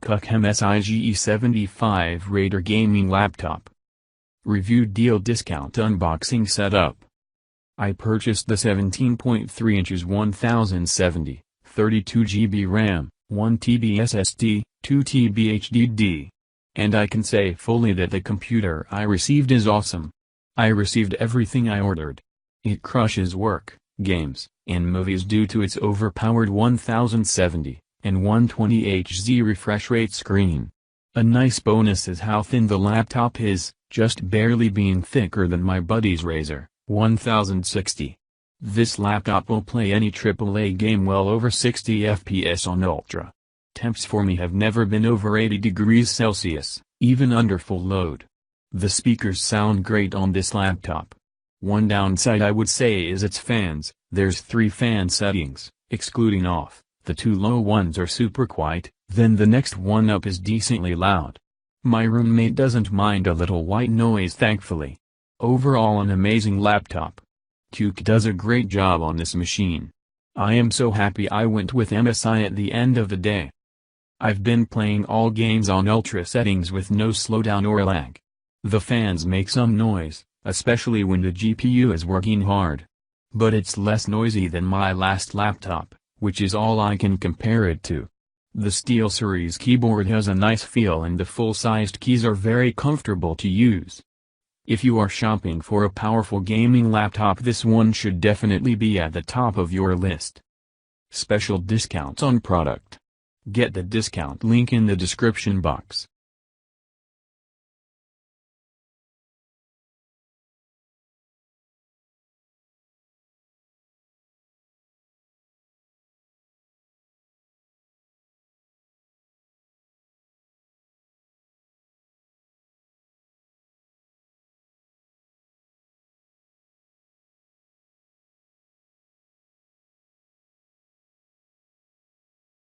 Cuck MSI GE75 Raider Gaming Laptop. Review Deal Discount Unboxing Setup. I purchased the 17.3 inches 1070, 32 GB RAM, 1 TB SSD, 2 TB HDD. And I can say fully that the computer I received is awesome. I received everything I ordered. It crushes work, games, and movies due to its overpowered 1070 and 120 Hz refresh rate screen. A nice bonus is how thin the laptop is, just barely being thicker than my buddy's Razer 1060. This laptop will play any AAA game well over 60 FPS on Ultra. Temps for me have never been over 80 degrees Celsius, even under full load. The speakers sound great on this laptop. One downside I would say is its fans. There's 3 fan settings, excluding off. The 2 low ones are super quiet, then the next one up is decently loud. My roommate doesn't mind a little white noise thankfully. Overall an amazing laptop. Cuke does a great job on this machine. I am so happy I went with MSI at the end of the day. I've been playing all games on ultra settings with no slowdown or lag. The fans make some noise, especially when the GPU is working hard. But it's less noisy than my last laptop, which is all I can compare it to. The SteelSeries keyboard has a nice feel and the full-sized keys are very comfortable to use. If you are shopping for a powerful gaming laptop, this one should definitely be at the top of your list. Special discounts on product. Get the discount link in the description box.